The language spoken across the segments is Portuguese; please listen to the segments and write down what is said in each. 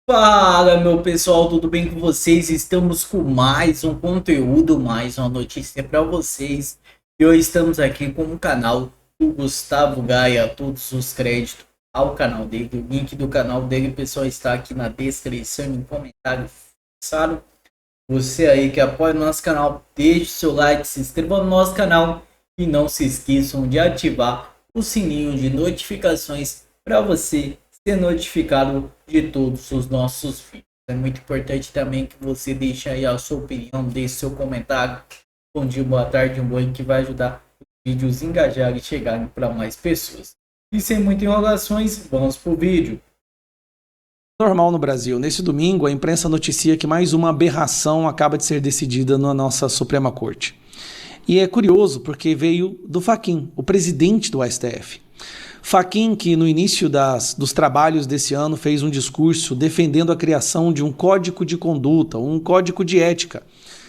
Fala, meu pessoal, tudo bem com vocês? Estamos com mais um conteúdo, mais uma notícia para vocês. E hoje estamos aqui com o canal do Gustavo Gaia, todos os créditos ao canal dele. O link do canal dele, pessoal, está aqui na descrição e no comentário fixado. Você aí que apoia o nosso canal, deixe seu like, se inscreva no nosso canal e não se esqueçam de ativar o sininho de notificações para você ser notificado de todos os nossos vídeos. É muito importante também que você deixe aí a sua opinião, deixe seu comentário. Bom dia, boa tarde, um bom que vai ajudar os vídeos a engajarem e chegarem para mais pessoas. E sem muitas enrolações, vamos pro vídeo. Normal no Brasil. Nesse domingo, a imprensa noticia que mais uma aberração acaba de ser decidida na nossa Suprema Corte. E é curioso porque veio do Fachin, o presidente do STF. Fachin, que no início dos trabalhos desse ano fez um discurso defendendo a criação de um código de conduta, um código de ética,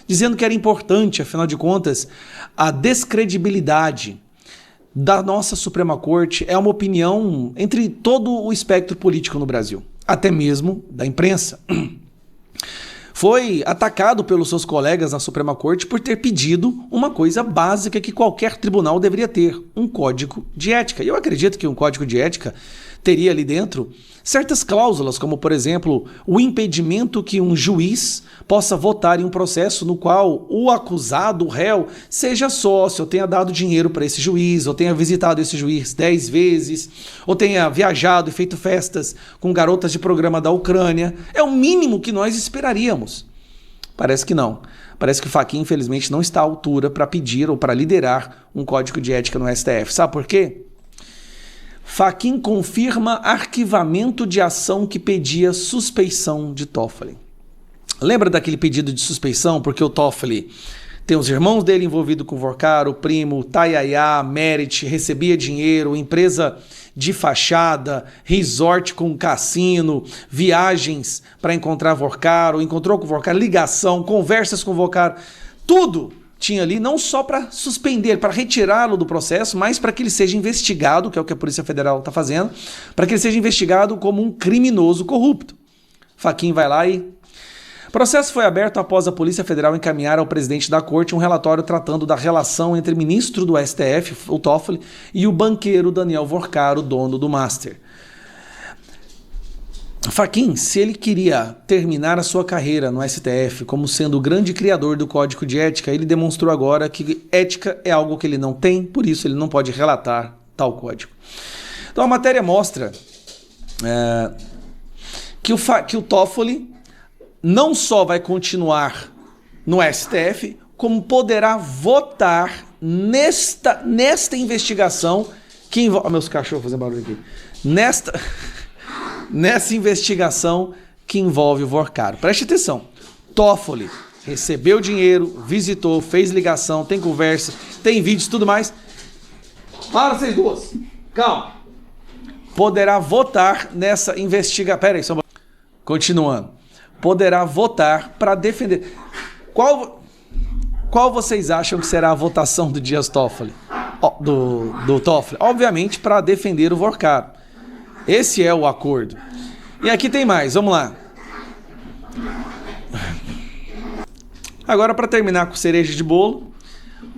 dizendo que era importante, afinal de contas, a descredibilidade da nossa Suprema Corte é uma opinião entre todo o espectro político no Brasil, até mesmo da imprensa. Foi atacado pelos seus colegas na Suprema Corte por ter pedido uma coisa básica que qualquer tribunal deveria ter, um código de ética. E eu acredito que um código de ética teria ali dentro certas cláusulas, como, por exemplo, o impedimento que um juiz possa votar em um processo no qual o acusado, o réu, seja sócio, ou tenha dado dinheiro para esse juiz, ou tenha visitado esse juiz 10 vezes, ou tenha viajado e feito festas com garotas de programa da Ucrânia. É o mínimo que nós esperaríamos. Parece que não. Parece que o Fachin, infelizmente, não está à altura para pedir ou para liderar um código de ética no STF. Sabe por quê? Fachin confirma arquivamento de ação que pedia suspeição de Toffoli. Lembra daquele pedido de suspeição? Porque o Toffoli tem os irmãos dele envolvidos com o Vorcar, o primo, Tayaya, Merit, recebia dinheiro, empresa de fachada, resort com cassino, viagens para encontrar Vorcar, ou encontrou com o Vorcar, ligação, conversas com o Vorcar, tudo tinha ali, não só para suspender, para retirá-lo do processo, mas para que ele seja investigado, que é o que a Polícia Federal está fazendo, para que ele seja investigado como um criminoso corrupto. Fachin vai lá e... O processo foi aberto após a Polícia Federal encaminhar ao presidente da Corte um relatório tratando da relação entre o ministro do STF, o Toffoli, e o banqueiro Daniel Vorcar, o dono do Master. Fachin, se ele queria terminar a sua carreira no STF como sendo o grande criador do Código de Ética, ele demonstrou agora que ética é algo que ele não tem, por isso ele não pode relatar tal código. Então a matéria mostra que o Toffoli não só vai continuar no STF, como poderá votar nesta investigação que envolve... meus cachorros fazendo barulho aqui. Nessa investigação que envolve o Vorcar. Preste atenção. Toffoli recebeu dinheiro, visitou, fez ligação, tem conversa, tem vídeos, tudo mais. Para vocês duas. Calma. Poderá votar nessa investigação. Pera aí, só... Continuando. Poderá votar para defender. Qual vocês acham que será a votação do Dias Toffoli? Do Toffoli? Obviamente para defender o Vorcar. Esse é o acordo. E aqui tem mais, vamos lá. Agora, para terminar com cereja de bolo,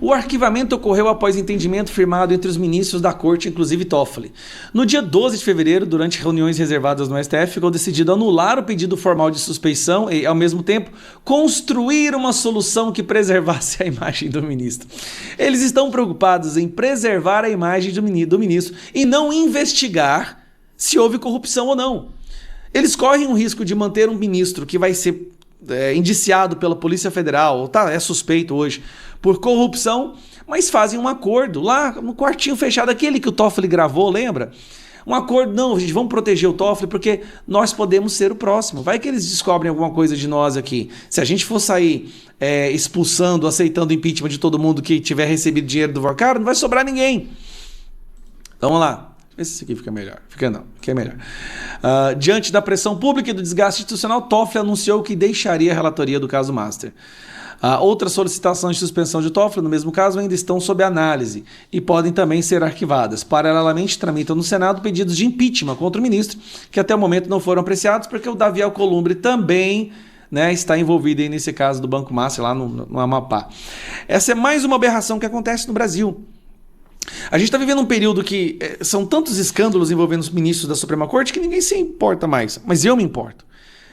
o arquivamento ocorreu após entendimento firmado entre os ministros da Corte, inclusive Toffoli. No dia 12 de fevereiro, durante reuniões reservadas no STF, ficou decidido anular o pedido formal de suspeição e, ao mesmo tempo, construir uma solução que preservasse a imagem do ministro. Eles estão preocupados em preservar a imagem do ministro e não investigar se houve corrupção ou não. Eles correm o risco de manter um ministro que vai ser indiciado pela Polícia Federal, ou é suspeito hoje, por corrupção, mas fazem um acordo lá no quartinho fechado, aquele que o Toffoli gravou, lembra? Um acordo, não, gente, vamos proteger o Toffoli porque nós podemos ser o próximo. Vai que eles descobrem alguma coisa de nós aqui. Se a gente for sair expulsando, aceitando o impeachment de todo mundo que tiver recebido dinheiro do Vorcar, não vai sobrar ninguém. Então, vamos lá. Vê se esse aqui fica melhor. Fica não, aqui é melhor. Diante da pressão pública e do desgaste institucional, Toffoli anunciou que deixaria a relatoria do caso Master. Outras solicitações de suspensão de Toffoli, no mesmo caso, ainda estão sob análise e podem também ser arquivadas. Paralelamente, tramitam no Senado pedidos de impeachment contra o ministro, que até o momento não foram apreciados, porque o Davi Alcolumbre também, né, está envolvido aí nesse caso do Banco Master lá no Amapá. Essa é mais uma aberração que acontece no Brasil. A gente está vivendo um período que são tantos escândalos envolvendo os ministros da Suprema Corte que ninguém se importa mais, mas eu me importo.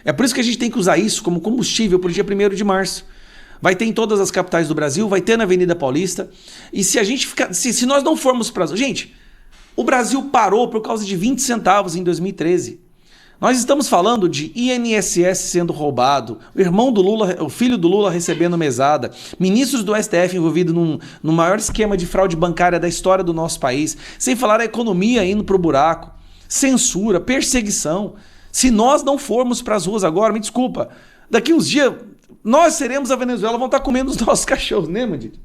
É por isso que a gente tem que usar isso como combustível para o dia 1º de março. Vai ter em todas as capitais do Brasil, vai ter na Avenida Paulista. E se a gente ficar, se nós não formos para... Gente, o Brasil parou por causa de 20 centavos em 2013. Nós estamos falando de INSS sendo roubado, o irmão do Lula, o filho do Lula recebendo mesada, ministros do STF envolvidos no maior esquema de fraude bancária da história do nosso país, sem falar a economia indo para o buraco, censura, perseguição. Se nós não formos para as ruas agora, me desculpa, daqui uns dias nós seremos a Venezuela, vão estar comendo os nossos cachorros, né, Mandito?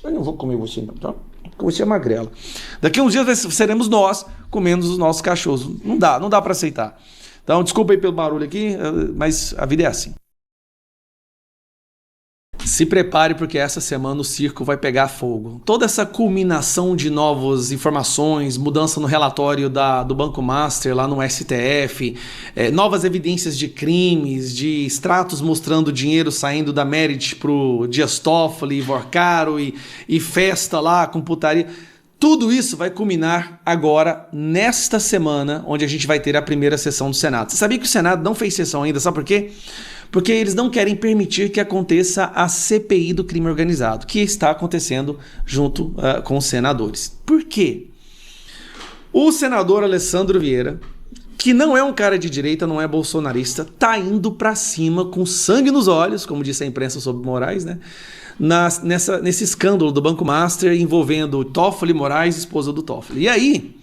Eu não vou comer você não, tá? Porque você é magrela. Daqui uns dias seremos nós comendo os nossos cachorros. Não dá para aceitar. Então, desculpa aí pelo barulho aqui, mas a vida é assim. Se prepare porque essa semana o circo vai pegar fogo. Toda essa culminação de novas informações, mudança no relatório do Banco Master lá no STF, novas evidências de crimes, de extratos mostrando dinheiro saindo da Merit pro Dias Toffoli, Vorcaro e festa lá com putaria. Tudo isso vai culminar agora, nesta semana, onde a gente vai ter a primeira sessão do Senado. Você sabia que o Senado não fez sessão ainda, sabe por quê? Porque eles não querem permitir que aconteça a CPI do crime organizado, que está acontecendo junto com os senadores. Por quê? O senador Alessandro Vieira, que não é um cara de direita, não é bolsonarista, tá indo pra cima com sangue nos olhos, como disse a imprensa sobre Moraes, né? Nesse escândalo do Banco Master envolvendo Toffoli, Moraes, esposa do Toffoli. E aí,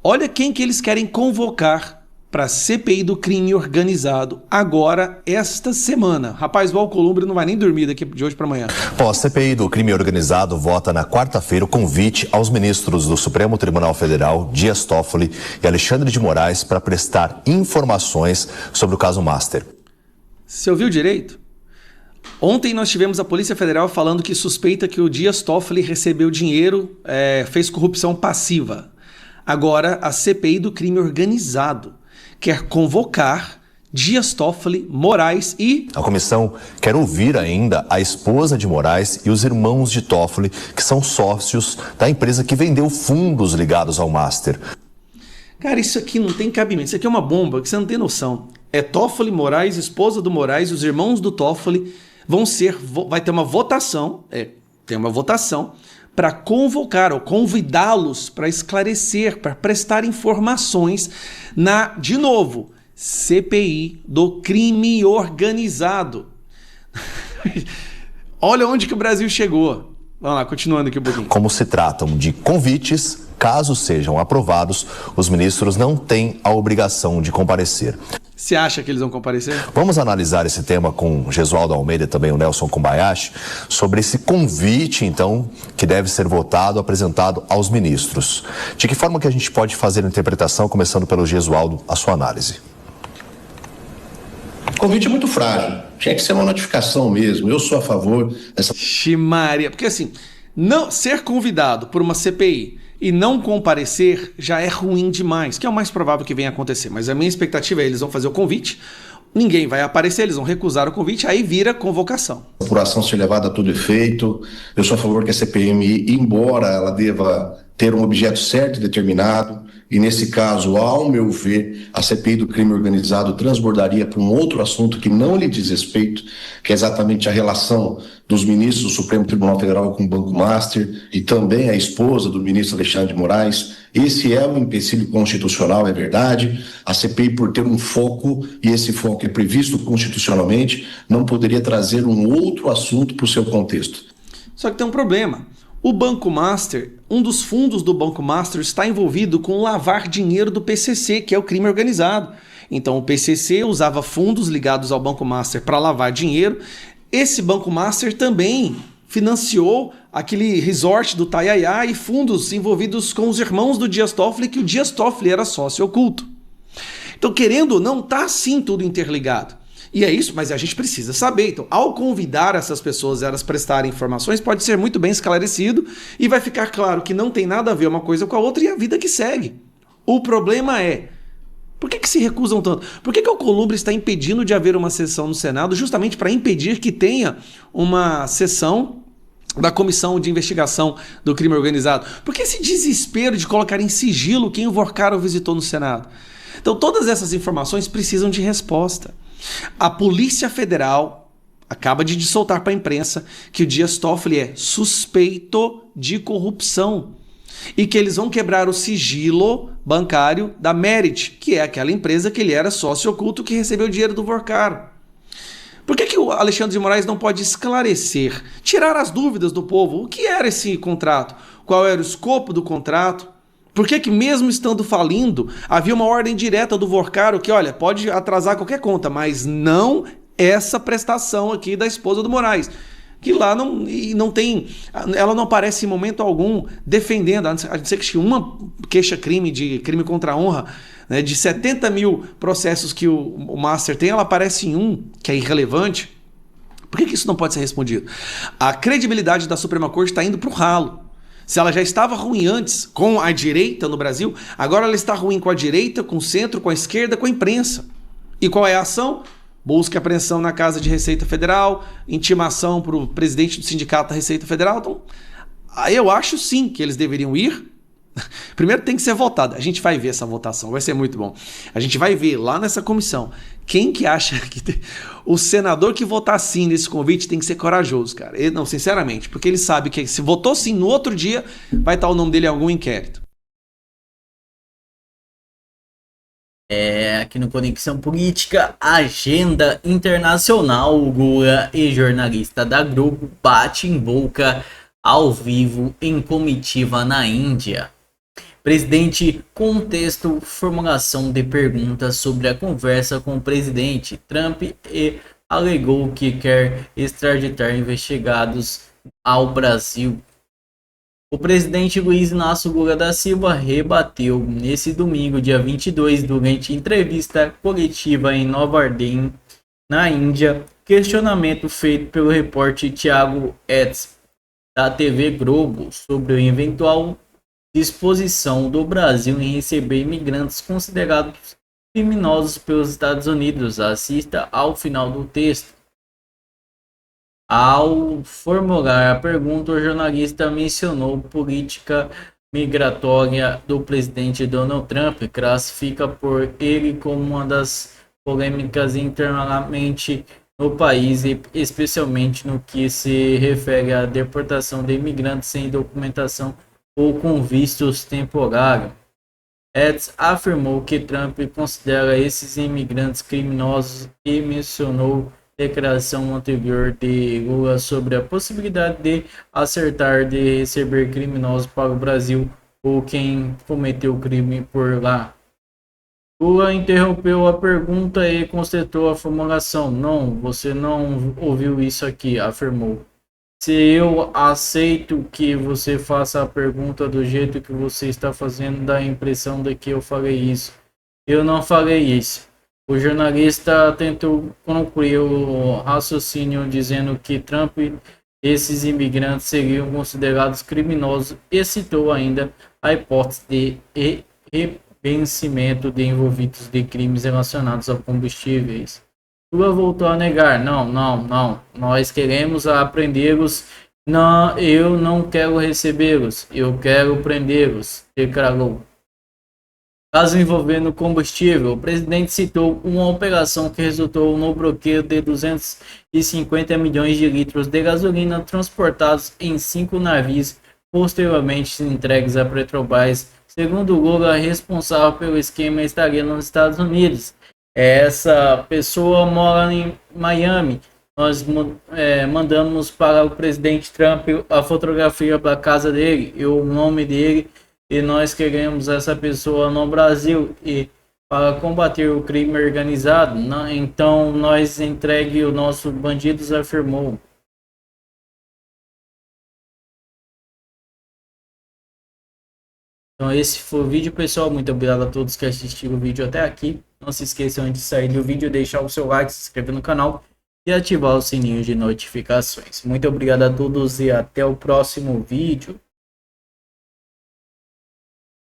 olha quem que eles querem convocar para a CPI do crime organizado agora, esta semana. Rapaz, o Alcolumbre não vai nem dormir daqui de hoje para amanhã. Bom, a CPI do crime organizado vota na quarta-feira o convite aos ministros do Supremo Tribunal Federal, Dias Toffoli e Alexandre de Moraes, para prestar informações sobre o caso Master. Você ouviu direito? Ontem nós tivemos a Polícia Federal falando que suspeita que o Dias Toffoli recebeu dinheiro, fez corrupção passiva. Agora, a CPI do crime organizado quer convocar Dias Toffoli, Moraes e... A comissão quer ouvir ainda a esposa de Moraes e os irmãos de Toffoli, que são sócios da empresa que vendeu fundos ligados ao Master. Cara, isso aqui não tem cabimento. Isso aqui é uma bomba que você não tem noção. É Toffoli, Moraes, esposa do Moraes e os irmãos do Toffoli vai ter uma votação, tem uma votação para convocar ou convidá-los para esclarecer, para prestar informações de novo, CPI do crime organizado. Olha onde que o Brasil chegou. Vamos lá, continuando aqui um pouquinho. Como se tratam de convites, caso sejam aprovados, os ministros não têm a obrigação de comparecer. Você acha que eles vão comparecer? Vamos analisar esse tema com o Gesualdo Almeida e também o Nelson Kobayashi, sobre esse convite, então, que deve ser votado, apresentado aos ministros. De que forma que a gente pode fazer a interpretação, começando pelo Gesualdo, a sua análise? O convite é muito frágil. Tinha que ser uma notificação mesmo. Eu sou a favor dessa... Ximaria. Porque assim, não ser convidado por uma CPI e não comparecer já é ruim demais, que é o mais provável que venha acontecer. Mas a minha expectativa é eles vão fazer o convite, ninguém vai aparecer, eles vão recusar o convite, aí vira convocação. A apuração ser levada a todo efeito. Eu sou a favor que a CPMI, embora ela deva ter um objeto certo e determinado, e nesse caso, ao meu ver, a CPI do crime organizado transbordaria para um outro assunto que não lhe diz respeito, que é exatamente a relação dos ministros do Supremo Tribunal Federal com o Banco Master e também a esposa do ministro Alexandre de Moraes. Esse é um empecilho constitucional, é verdade. A CPI, por ter um foco, e esse foco é previsto constitucionalmente, não poderia trazer um outro assunto para o seu contexto. Só que tem um problema. O Banco Master, um dos fundos do Banco Master está envolvido com lavar dinheiro do PCC, que é o crime organizado. Então o PCC usava fundos ligados ao Banco Master para lavar dinheiro. Esse Banco Master também financiou aquele resort do Taiaiá e fundos envolvidos com os irmãos do Dias Toffoli, que o Dias Toffoli era sócio oculto. Então, querendo ou não, tá sim tudo interligado. E é isso, mas a gente precisa saber. Então, ao convidar essas pessoas a elas prestarem informações, pode ser muito bem esclarecido e vai ficar claro que não tem nada a ver uma coisa com a outra e a vida que segue. O problema é, por que se recusam tanto? Por que o Alcolumbre está impedindo de haver uma sessão no Senado justamente para impedir que tenha uma sessão da Comissão de Investigação do Crime Organizado? Por que esse desespero de colocar em sigilo quem o Vorcaro visitou no Senado? Então, todas essas informações precisam de resposta. A Polícia Federal acaba de soltar para a imprensa que o Dias Toffoli é suspeito de corrupção e que eles vão quebrar o sigilo bancário da Merit, que é aquela empresa que ele era sócio oculto que recebeu dinheiro do Vorcaro. Por que o Alexandre de Moraes não pode esclarecer, tirar as dúvidas do povo? O que era esse contrato? Qual era o escopo do contrato? Por que mesmo estando falindo, havia uma ordem direta do Vorcaro que, olha, pode atrasar qualquer conta, mas não essa prestação aqui da esposa do Moraes. Que lá não tem, ela não aparece em momento algum defendendo, a não ser que uma queixa-crime de crime contra a honra, né, de 70 mil processos que o Master tem, ela aparece em um, que é irrelevante. Por que isso não pode ser respondido? A credibilidade da Suprema Corte está indo para o ralo. Se ela já estava ruim antes com a direita no Brasil, agora ela está ruim com a direita, com o centro, com a esquerda, com a imprensa. E qual é a ação? Busca e apreensão na Casa de Receita Federal, intimação para o presidente do Sindicato da Receita Federal. Então, eu acho sim que eles deveriam ir. Primeiro tem que ser votado. A gente vai ver essa votação, vai ser muito bom. A gente vai ver lá nessa comissão quem que acha que o senador que votar sim nesse convite tem que ser corajoso, cara. Ele, não, sinceramente, porque ele sabe que se votou sim no outro dia, vai estar o nome dele em algum inquérito. Aqui no Conexão Política, agenda internacional. Lula e jornalista da Globo bate em boca ao vivo em comitiva na Índia. Presidente contesta formulação de perguntas sobre a conversa com o presidente Trump e alegou que quer extraditar investigados ao Brasil. O presidente Luiz Inácio Lula da Silva rebateu nesse domingo, dia 22, durante entrevista coletiva em Nova Ardenne, na Índia, questionamento feito pelo repórter Thiago Etz, da TV Globo, sobre o eventual disposição do Brasil em receber imigrantes considerados criminosos pelos Estados Unidos. Assista ao final do texto. Ao formular a pergunta, o jornalista mencionou política migratória do presidente Donald Trump, classifica por ele como uma das polêmicas internamente no país, especialmente no que se refere à deportação de imigrantes sem documentação ou com vistos temporários. Etz afirmou que Trump considera esses imigrantes criminosos e mencionou declaração anterior de Lula sobre a possibilidade de acertar de receber criminosos para o Brasil ou quem cometeu crime por lá. Lula interrompeu a pergunta e constatou a formulação. Não, você não ouviu isso aqui, afirmou. Se eu aceito que você faça a pergunta do jeito que você está fazendo, dá a impressão de que eu falei isso. Eu não falei isso. O jornalista tentou concluir o raciocínio dizendo que Trump e esses imigrantes seriam considerados criminosos e citou ainda a hipótese de revencimento de envolvidos de crimes relacionados a combustíveis. Lula voltou a negar. Não. Nós queremos aprendê-los. Não, eu não quero recebê-los. Eu quero prendê-los, declarou. Caso envolvendo combustível, o presidente citou uma operação que resultou no bloqueio de 250 milhões de litros de gasolina transportados em 5 navios, posteriormente entregues à Petrobras. Segundo Lula, responsável pelo esquema estaria nos Estados Unidos. Essa pessoa mora em Miami. Nós mandamos para o presidente Trump a fotografia da casa dele e o nome dele. E nós queremos essa pessoa no Brasil e para combater o crime organizado, então nós entregue os nossos bandidos, afirmou. Então esse foi o vídeo, pessoal. Muito obrigado a todos que assistiram o vídeo até aqui. Não se esqueçam de sair do vídeo, deixar o seu like, se inscrever no canal e ativar o sininho de notificações. Muito obrigado a todos e até o próximo vídeo.